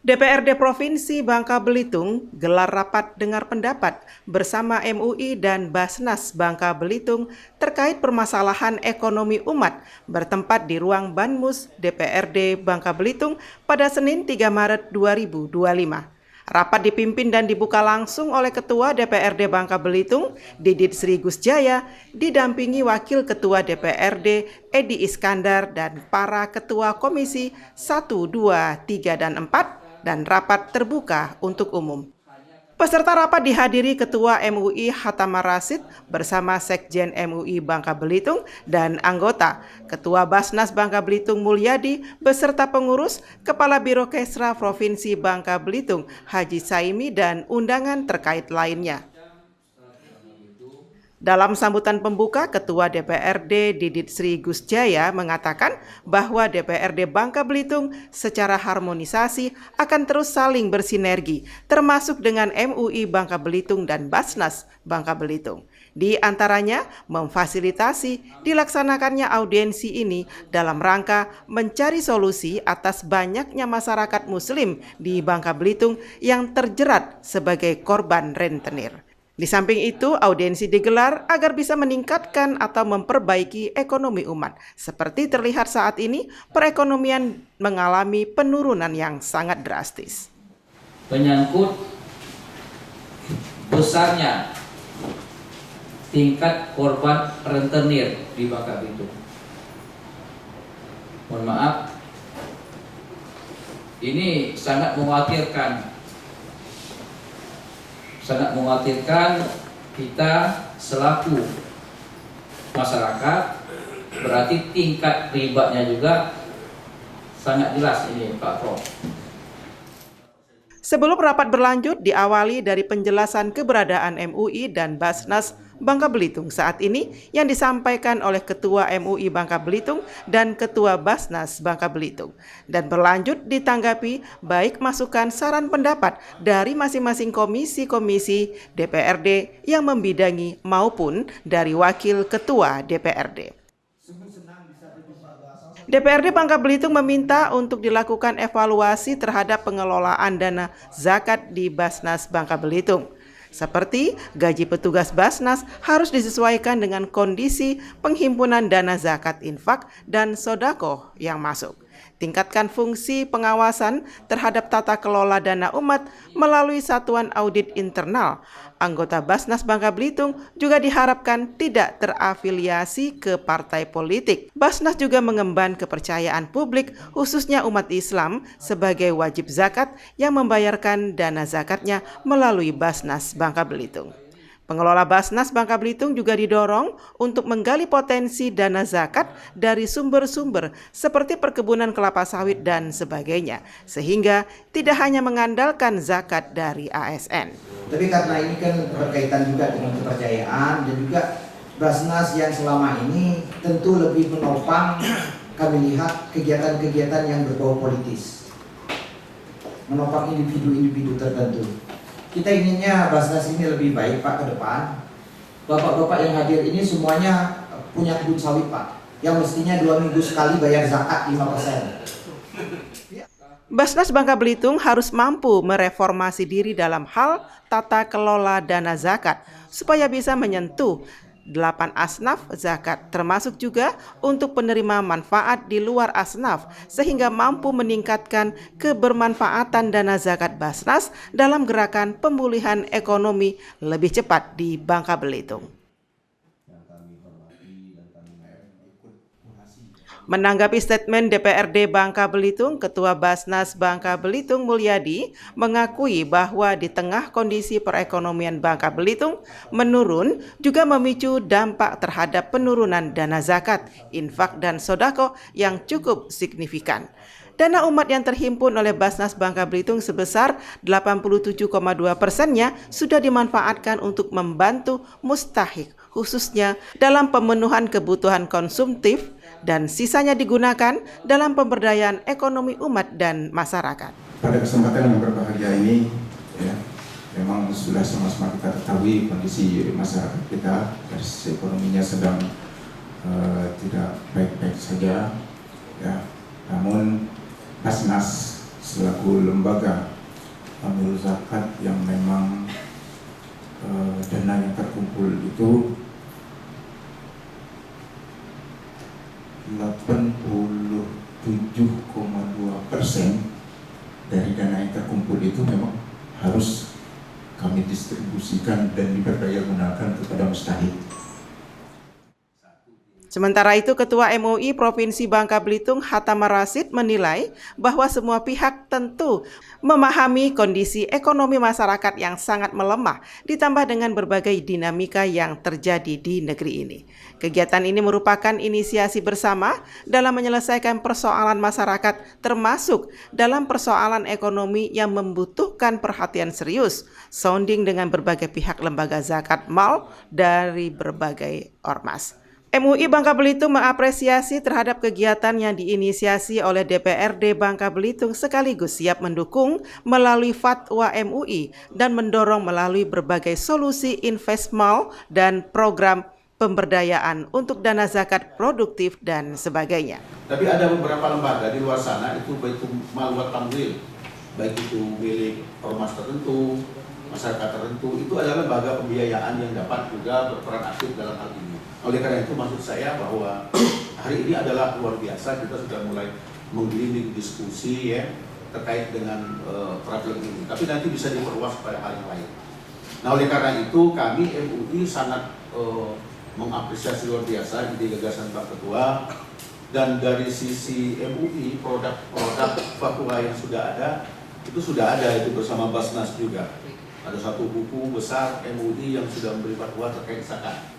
DPRD Provinsi Bangka Belitung gelar rapat dengar pendapat bersama MUI dan Basnas Bangka Belitung terkait permasalahan ekonomi umat bertempat di ruang Banmus DPRD Bangka Belitung pada Senin 3 Maret 2025. Rapat dipimpin dan dibuka langsung oleh Ketua DPRD Bangka Belitung, Didit Sri Gusjaya, didampingi Wakil Ketua DPRD Edi Iskandar dan para Ketua Komisi 1, 2, 3, dan 4, dan rapat terbuka untuk umum. Peserta rapat dihadiri Ketua MUI Hatamar Rasid bersama Sekjen MUI Bangka Belitung dan anggota, Ketua Basnas Bangka Belitung Mulyadi beserta pengurus, Kepala Biro Kesra Provinsi Bangka Belitung Haji Saimi dan undangan terkait lainnya. Dalam sambutan pembuka, Ketua DPRD Didit Sri Gusjaya mengatakan bahwa DPRD Bangka Belitung secara harmonisasi akan terus saling bersinergi, termasuk dengan MUI Bangka Belitung dan Basnas Bangka Belitung. Di antaranya, memfasilitasi dilaksanakannya audiensi ini dalam rangka mencari solusi atas banyaknya masyarakat Muslim di Bangka Belitung yang terjerat sebagai korban rentenir. Di samping itu, audiensi digelar agar bisa meningkatkan atau memperbaiki ekonomi umat. Seperti terlihat saat ini, perekonomian mengalami penurunan yang sangat drastis. Menyangkut besarnya tingkat korban rentenir di Bangka Belitung. Mohon maaf, ini sangat mengkhawatirkan kita selaku masyarakat, berarti tingkat ribanya juga sangat jelas ini Pak Prof. Sebelum rapat berlanjut, diawali dari penjelasan keberadaan MUI dan Basnas Bangka Belitung saat ini yang disampaikan oleh Ketua MUI Bangka Belitung dan Ketua Basnas Bangka Belitung. Dan berlanjut ditanggapi baik masukan saran pendapat dari masing-masing komisi-komisi DPRD yang membidangi maupun dari Wakil Ketua DPRD. DPRD Bangka Belitung meminta untuk dilakukan evaluasi terhadap pengelolaan dana zakat di Basnas Bangka Belitung. Seperti gaji petugas Basnas harus disesuaikan dengan kondisi penghimpunan dana zakat infak dan sodako yang masuk. Tingkatkan fungsi pengawasan terhadap tata kelola dana umat melalui satuan audit internal. Anggota Basnas Bangka Belitung juga diharapkan tidak terafiliasi ke partai politik. Basnas juga mengemban kepercayaan publik, khususnya umat Islam, sebagai wajib zakat yang membayarkan dana zakatnya melalui Basnas Bangka Belitung. Pengelola Basnas Bangka Belitung juga didorong untuk menggali potensi dana zakat dari sumber-sumber seperti perkebunan kelapa sawit dan sebagainya, sehingga tidak hanya mengandalkan zakat dari ASN. Tapi karena ini kan berkaitan juga dengan kepercayaan dan juga Basnas yang selama ini tentu lebih menopang kami lihat kegiatan-kegiatan yang berbau politis, menopang individu-individu tertentu. Kita inginnya Basnas ini lebih baik Pak ke depan. Bapak-bapak yang hadir ini semuanya punya kebun sawit Pak, yang mestinya 2 minggu sekali bayar zakat 5%. Basnas Bangka Belitung harus mampu mereformasi diri dalam hal tata kelola dana zakat supaya bisa menyentuh 8 asnaf zakat, termasuk juga untuk penerima manfaat di luar asnaf, sehingga mampu meningkatkan kebermanfaatan dana zakat Basnas dalam gerakan pemulihan ekonomi lebih cepat di Bangka Belitung. Menanggapi statement DPRD Bangka Belitung, Ketua Basnas Bangka Belitung Mulyadi mengakui bahwa di tengah kondisi perekonomian Bangka Belitung menurun juga memicu dampak terhadap penurunan dana zakat, infak, dan sodako yang cukup signifikan. Dana umat yang terhimpun oleh Basnas Bangka Belitung sebesar 87,2%-nya sudah dimanfaatkan untuk membantu mustahik, khususnya dalam pemenuhan kebutuhan konsumtif, dan sisanya digunakan dalam pemberdayaan ekonomi umat dan masyarakat. Pada kesempatan yang berbahagia ini, ya, memang sudah sama-sama kita ketahui kondisi masyarakat kita dari sisi ekonominya sedang tidak baik-baik saja, ya. Namun Basnas selaku lembaga amil zakat yang memang dana yang terkumpul itu 87,2% dari dana yang terkumpul itu memang harus kami distribusikan dan diperdayagunakan kepada mustahik. Sementara itu, Ketua MUI Provinsi Bangka Belitung Hatamar Rasid menilai bahwa semua pihak tentu memahami kondisi ekonomi masyarakat yang sangat melemah, ditambah dengan berbagai dinamika yang terjadi di negeri ini. Kegiatan ini merupakan inisiasi bersama dalam menyelesaikan persoalan masyarakat, termasuk dalam persoalan ekonomi yang membutuhkan perhatian serius, sounding dengan berbagai pihak lembaga zakat mal dari berbagai ormas. MUI Bangka Belitung mengapresiasi terhadap kegiatan yang diinisiasi oleh DPRD Bangka Belitung sekaligus siap mendukung melalui fatwa MUI dan mendorong melalui berbagai solusi investmal dan program pemberdayaan untuk dana zakat produktif dan sebagainya. Tapi ada beberapa lembaga di luar sana itu baik itu mal wa tamwil, baik itu milik ormas tertentu, masyarakat tertentu, itu adalah lembaga pembiayaan yang dapat juga berperan aktif dalam hal ini. Oleh karena itu maksud saya bahwa hari ini adalah luar biasa, kita sudah mulai menggiling diskusi ya terkait dengan problem ini. Tapi nanti bisa diperluas pada hal yang lain. Nah oleh karena itu kami MUI sangat mengapresiasi luar biasa ide gagasan Pak Ketua, dan dari sisi MUI produk fatwa yang sudah ada itu bersama Basnas juga. Ada satu buku besar MUI yang sudah memberi fatwa terkait zakat.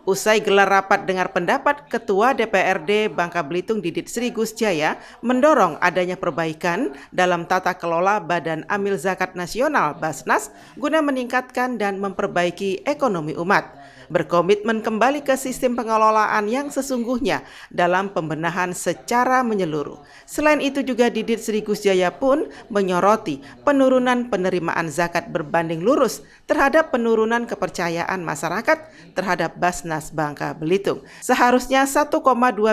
Usai gelar rapat dengar pendapat, Ketua DPRD Bangka Belitung Didit Sri Gus Jaya mendorong adanya perbaikan dalam tata kelola Badan Amil Zakat Nasional Basnas guna meningkatkan dan memperbaiki ekonomi umat. Berkomitmen kembali ke sistem pengelolaan yang sesungguhnya dalam pembenahan secara menyeluruh. Selain itu juga Didit Sri Gus Jaya pun menyoroti penurunan penerimaan zakat berbanding lurus terhadap penurunan kepercayaan masyarakat terhadap Basnas Bangka Belitung. Seharusnya 1,2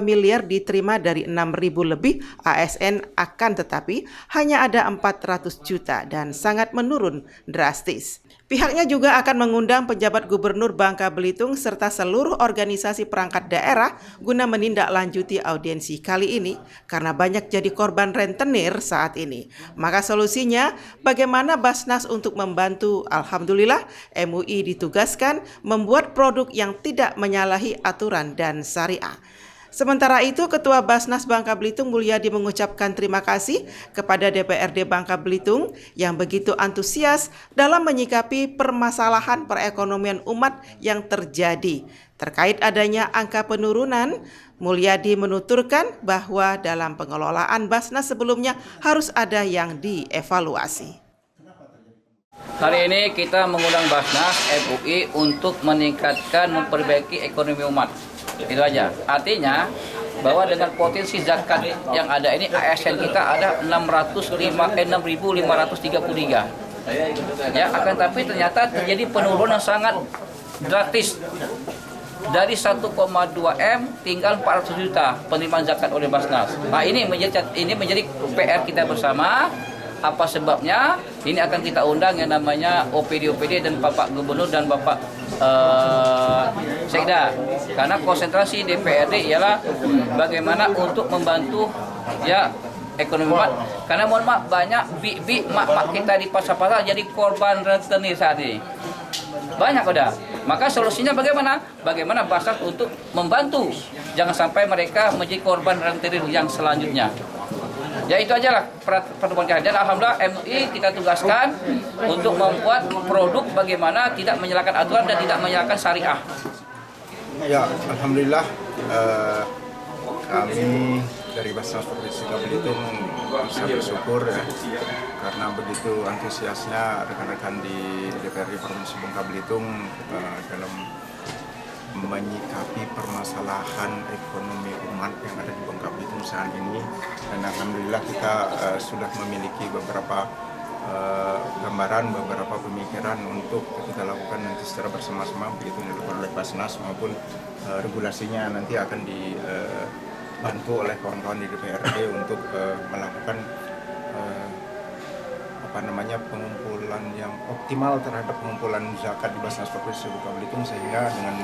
miliar diterima dari 6.000 lebih ASN, akan tetapi hanya ada 400 juta dan sangat menurun drastis. Pihaknya juga akan mengundang penjabat Gubernur Bangka Belitung serta seluruh organisasi perangkat daerah guna menindaklanjuti audiensi kali ini karena banyak jadi korban rentenir saat ini. Maka solusinya bagaimana Basnas untuk membantu? Alhamdulillah MUI ditugaskan membuat produk yang tidak menyalahi aturan dan syariah. Sementara itu, Ketua Basnas Bangka Belitung Mulyadi mengucapkan terima kasih kepada DPRD Bangka Belitung yang begitu antusias dalam menyikapi permasalahan perekonomian umat yang terjadi. Terkait adanya angka penurunan, Mulyadi menuturkan bahwa dalam pengelolaan Basnas sebelumnya harus ada yang dievaluasi. Hari ini kita mengundang Basnas MUI untuk meningkatkan, memperbaiki ekonomi umat. Itu aja. Artinya bahwa dengan potensi zakat yang ada ini ASN kita ada 6.533. Ya, akan tapi ternyata terjadi penurunan sangat drastis. Dari 1,2 M tinggal 400 juta penerimaan zakat oleh Basnas. Nah, ini menjadi PR kita bersama. Apa sebabnya? Ini akan kita undang yang namanya OPD dan Bapak Gubernur dan Bapak Sekda. Karena konsentrasi DPRD ialah bagaimana untuk membantu ya ekonomi umat. Karena mohon maaf banyak mak-mak kita di pasar-pasar jadi korban rentenir saat ini. Banyak udah. Maka solusinya bagaimana? Bagaimana Basnas untuk membantu jangan sampai mereka menjadi korban rentenir yang selanjutnya. Ya itu aja lah pertemuan kita. Dan alhamdulillah MUI kita tugaskan untuk membuat produk bagaimana tidak menyalahkan aturan dan tidak menyalahkan syariah. Ya, alhamdulillah kami dari Basnas Provinsi Bangka Belitung sangat bersyukur ya, karena begitu antusiasnya rekan-rekan di DPRD Provinsi Bangka Belitung dalam menyikapi permasalahan ekonomi umat yang ada di Bangka Belitung saat ini. Dan alhamdulillah kita sudah memiliki beberapa gambaran, beberapa pemikiran untuk kita lakukan nanti secara bersama-sama, begitu dilakukan oleh Basnas maupun regulasinya nanti akan dibantu oleh kawan-kawan di DPRD untuk melakukan pengumpulan yang optimal terhadap pengumpulan zakat di Basnas Provinsi Bangka Belitung, sehingga dengan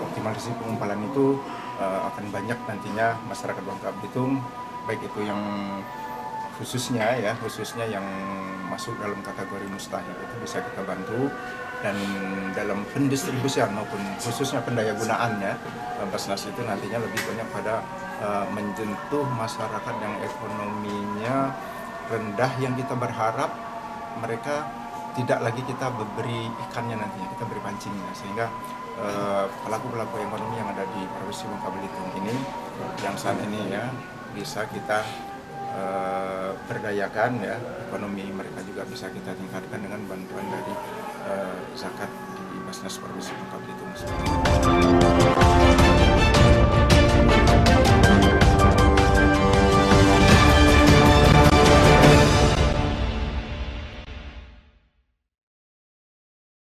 optimalisasi pengumpulan itu akan banyak nantinya masyarakat Bangka Belitung, baik itu yang khususnya yang masuk dalam kategori mustahil itu bisa kita bantu, dan dalam pendistribusian maupun khususnya pendayagunaannya Basnas itu nantinya lebih banyak pada menyentuh masyarakat yang ekonominya rendah, yang kita berharap mereka tidak lagi kita beri ikannya, nantinya kita beri pancingnya, sehingga pelaku-pelaku ekonomi yang ada di Provinsi Bangka Belitung ini yang saat ini bisa kita berdayakan, ekonomi mereka juga bisa kita tingkatkan dengan bantuan dari zakat di Basnas Provinsi Bangka Belitung.